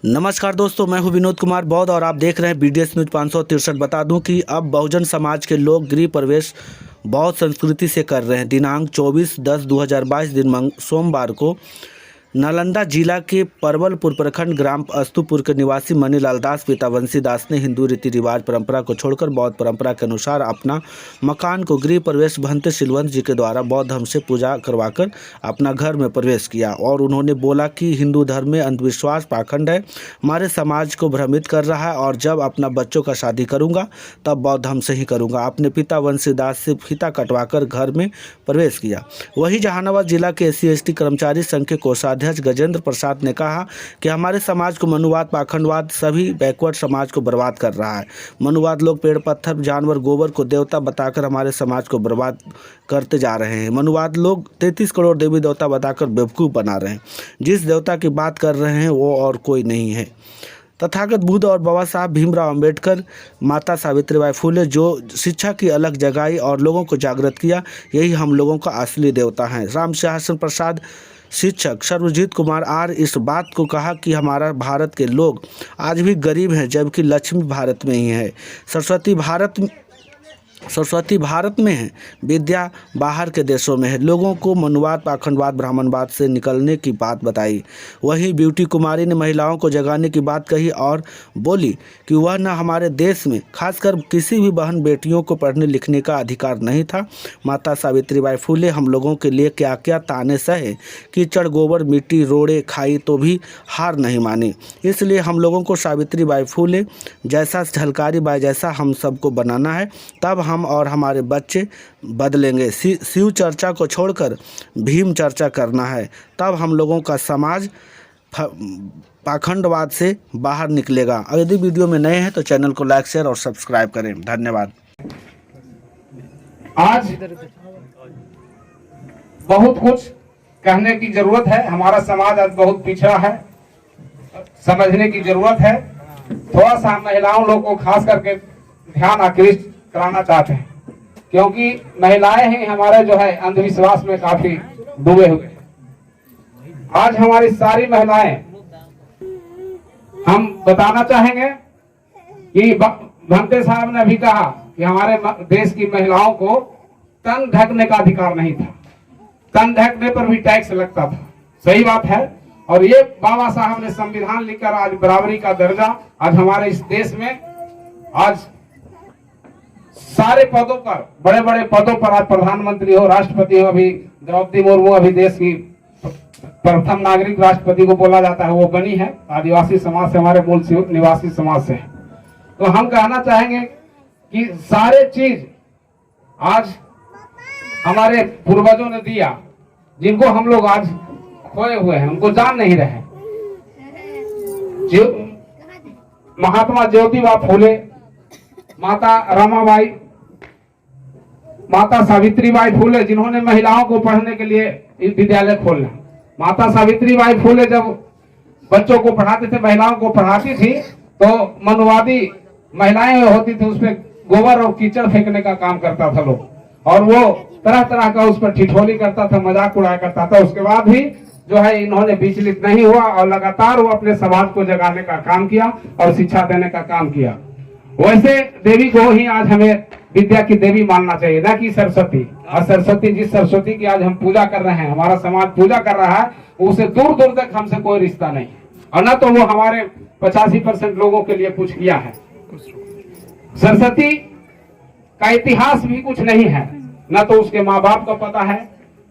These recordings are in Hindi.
नमस्कार दोस्तों, मैं हूं विनोद कुमार बौद्ध और आप देख रहे हैं BDS न्यूज 563। बता दूं कि अब बहुजन समाज के लोग गृह प्रवेश बौद्ध संस्कृति से कर रहे हैं। दिनांक 24/10/2022 दिन सोमवार को नालंदा जिला के परवलपुर प्रखंड ग्राम अस्तुपुर के निवासी मनीलाल दास पिता वंशी दास ने हिंदू रीति रिवाज परंपरा को छोड़कर बौद्ध परंपरा के अनुसार अपना मकान को गृह प्रवेश भंते सिलवंत जी के द्वारा बौद्ध धर्म से पूजा करवाकर अपना घर में प्रवेश किया। और उन्होंने बोला कि हिंदू धर्म में अंधविश्वास पाखंड है, हमारे समाज को भ्रमित कर रहा है और जब अपना बच्चों का शादी करूँगा तब बौद्ध धर्म से ही करूँगा। अपने पिता वंशी दास से फीता कटवाकर घर में प्रवेश किया। वहीं जहानाबाद जिला के SC/ST कर्मचारी संघ के कोषाध्यक्ष गजेंद्र प्रसाद ने कहा कि हमारे समाज को मनुवाद पाखंडवाद सभी बैकवर्ड समाज को बर्बाद कर रहा है। मनुवाद लोग पेड़ पत्थर जानवर गोबर को देवता बताकर हमारे समाज को बर्बाद करते जा रहे हैं। मनुवाद लोग 33 करोड़ देवी देवता बताकर बेवकूफ़ बना रहे हैं। जिस देवता की बात कर रहे हैं वो और कोई नहीं है। तथागत बुद्ध और बाबा साहब भीमराव अंबेडकर, माता सावित्रीबाई फुले जो शिक्षा की अलग जगाई और लोगों को जागृत किया, यही हम लोगों का असली देवता हैं। राम सिंहासन प्रसाद शिक्षक सर्वजीत कुमार आर इस बात को कहा कि हमारा भारत के लोग आज भी गरीब हैं, जबकि लक्ष्मी भारत में ही है। सरस्वती भारत में है, विद्या बाहर के देशों में है। लोगों को मनुवाद पाखंडवाद ब्राह्मणवाद से निकलने की बात बताई। वहीं ब्यूटी कुमारी ने महिलाओं को जगाने की बात कही और बोली कि वह न हमारे देश में खासकर किसी भी बहन बेटियों को पढ़ने लिखने का अधिकार नहीं था। माता सावित्रीबाई फुले हम लोगों के लिए क्या क्या ताने सहे, कीचड़ गोबर मिट्टी रोड़े खाई तो भी हार नहीं मानी। इसलिए हम लोगों को सावित्रीबाई फुले जैसा, झलकारी बाई जैसा हम सबको बनाना है, तब हम और हमारे बच्चे बदलेंगे। शिव चर्चा को छोड़कर भीम चर्चा करना है, तब हम लोगों का समाज पाखंडवाद से बाहर निकलेगा। यदि वीडियो में नए हैं तो चैनल को लाइक शेयर और सब्सक्राइब करें। धन्यवाद। आज बहुत कुछ कहने की जरूरत है। हमारा समाज आज बहुत पिछड़ा है, समझने की जरूरत है। थोड़ा सा महिलाओं लोग को खास करके ध्यान आकृष्ट कराना चाहते हैं, क्योंकि महिलाएं ही हमारे जो है अंधविश्वास में काफी डूबे हुए हैं। आज हमारी सारी महिलाएं, हम बताना चाहेंगे कि भंते साहब ने भी कहा कि हमारे देश की महिलाओं को तन ढकने का अधिकार नहीं था। तन ढकने पर भी टैक्स लगता था। सही बात है। और ये बाबा साहब ने संविधान लिखकर आज बराबरी का दर्जा आज हमारे इस देश में आज सारे पदों पर, बड़े बड़े पदों पर आज प्रधानमंत्री हो, राष्ट्रपति हो। अभी द्रौपदी मुर्मू अभी देश की प्रथम नागरिक राष्ट्रपति को बोला जाता है, वो बनी है आदिवासी समाज से, हमारे मूल निवासी समाज से। तो हम कहना चाहेंगे कि सारे चीज आज हमारे पूर्वजों ने दिया, जिनको हम लोग आज खोए हुए हैं, उनको जान नहीं रहे। महात्मा ज्योतिबा फुले, माता रमाबाई, माता सावित्रीबाई फुले, जिन्होंने महिलाओं को पढ़ने के लिए विद्यालय खोला। माता सावित्रीबाई फुले जब बच्चों को पढ़ाते थे, महिलाओं को पढ़ाती थी, तो मनुवादी महिलाएं होती थी, उसमें गोबर और कीचड़ फेंकने का काम करता था लोग, और वो तरह तरह का उस पर ठिठोली करता था, मजाक उड़ाया करता था। उसके बाद भी जो है इन्होंने विचलित नहीं हुआ और लगातार वो अपने समाज को जगाने का काम किया और शिक्षा देने का काम किया। वैसे देवी को ही आज हमें विद्या की देवी मानना चाहिए, ना कि सरस्वती। और सरस्वती, जिस सरस्वती की आज हम पूजा कर रहे हैं, हमारा समाज पूजा कर रहा है, उसे दूर दूर तक हमसे कोई रिश्ता नहीं, और ना तो वो हमारे 85% लोगों के लिए कुछ किया है। सरस्वती का इतिहास भी कुछ नहीं है, ना तो उसके माँ बाप का पता है,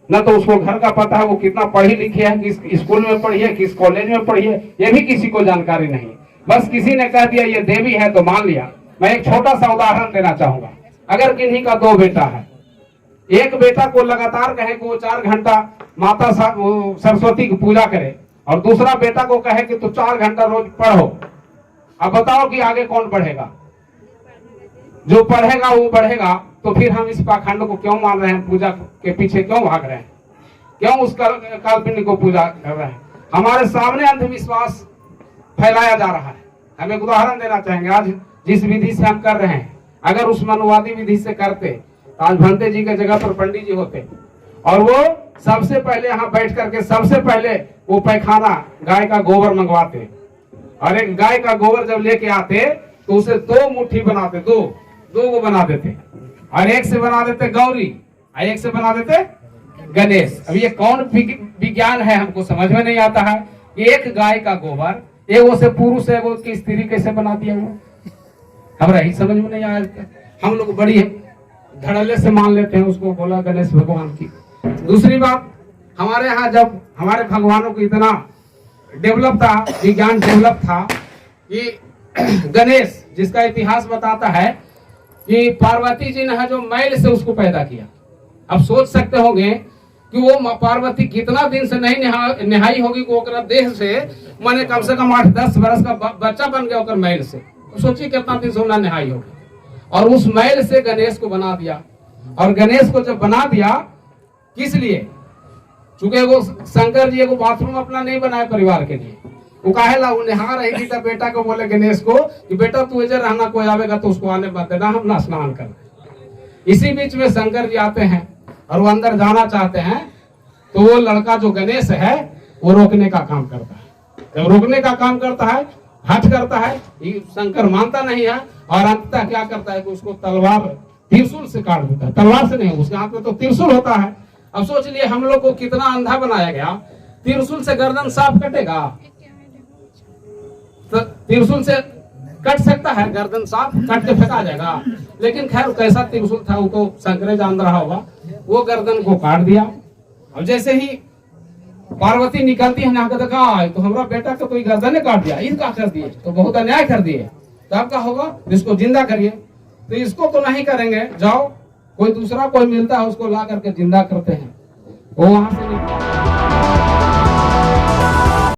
ना तो उसको घर का पता है, वो कितना पढ़ी लिखी है, किस स्कूल में पढ़ी है, किस कॉलेज में पढ़ी है, ये भी किसी को जानकारी नहीं। बस किसी ने कह दिया ये देवी है तो मान लिया। मैं एक छोटा सा उदाहरण देना चाहूंगा। अगर किन्हीं का 2 बेटा है, एक बेटा को लगातार कहे कि वो 4 घंटा माता सरस्वती की पूजा करे, और दूसरा बेटा को कहे कि तू 4 घंटा रोज पढ़ो। अब बताओ कि आगे कौन बढ़ेगा? जो पढ़ेगा वो बढ़ेगा। तो फिर हम इस पाखंड को क्यों मान रहे हैं? पूजा के पीछे क्यों भाग रहे हैं? क्यों उस काल्पनिक को पूजा कर रहे हैं? हमारे सामने अंधविश्वास फैलाया जा रहा है। हम एक उदाहरण देना चाहेंगे। आज जिस विधि से हम कर रहे हैं, अगर उस मनुवादी विधि से करते तो आज भंते जी के जगह पर पंडित जी होते, और वो सबसे पहले यहाँ बैठ करके सबसे पहले वो पैखाना गाय का गोबर मंगवाते, और एक गाय का गोबर जब लेके आते तो उसे 2 मुट्ठी बनाते, दो वो बना देते, और एक से बना देते गौरी और एक से बना देते गणेश। अब ये कौन विज्ञान है हमको समझ में नहीं आता है कि एक गाय का गोबर एगो से पुरुष है वो की स्त्री कैसे बना दिया वो, हमारा ही समझ में नहीं आया। हम लोग बड़ी धड़ल्ले से मान लेते हैं उसको, बोला गणेश भगवान की। दूसरी बात, हमारे यहाँ जब हमारे भगवानों को इतना डेवलप था, विज्ञान डेवलप था कि गणेश जिसका इतिहास बताता है कि पार्वती जी ने जो मैल से उसको पैदा किया। अब सोच सकते होंगे कि वो पार्वती कितना दिन से नहीं नहाई होगी कि ओकरा देह से माने कम से कम 8-10 बरस का बच्चा बन गया ओकर मैल से। तो सोचिए कितना दिन से ना नहाई होगी, और उस मैल से गणेश को बना दिया। और गणेश को जब बना दिया किस लिए, चूंकि वो शंकर जी को बाथरूम अपना नहीं बनाए परिवार के लिए, वो काहे ला वो नहा रही थी तब बेटा को बोले गणेश को कि बेटा तू इधर रहना, कोई आवेगा तो उसको आने मत देना, हम ना स्नान करना। इसी बीच में शंकर जी आते हैं और वो अंदर जाना चाहते हैं, तो वो लड़का जो गणेश है वो रोकने का काम करता है। जब रोकने का काम करता है, हट करता है, शंकर मानता नहीं है, और अंततः क्या करता है कि उसको तलवार त्रिशूल से काट देता है। तलवार से नहीं, उसके हाथ में तो त्रिशूल होता है। अब सोच लिए हम लोग को कितना अंधा बनाया गया, त्रिशूल से गर्दन साफ कटेगा? तो त्रिशूल से कट सकता है, गर्दन साफ कट के फेंका जाएगा। लेकिन खैर कैसा त्रिशूल था वो तो शंकरे जान रहा होगा, वो गर्दन को काट दिया। अब जैसे ही पार्वती निकलती है ना, देखा तो हमारा बेटा को कोई गर्दन काट दिया, इनका कर दिए तो बहुत अन्याय कर दिए, तब क्या होगा, इसको जिंदा करिए। तो इसको तो नहीं करेंगे, जाओ कोई दूसरा कोई मिलता है उसको ला करके जिंदा करते हैं, वो वहां से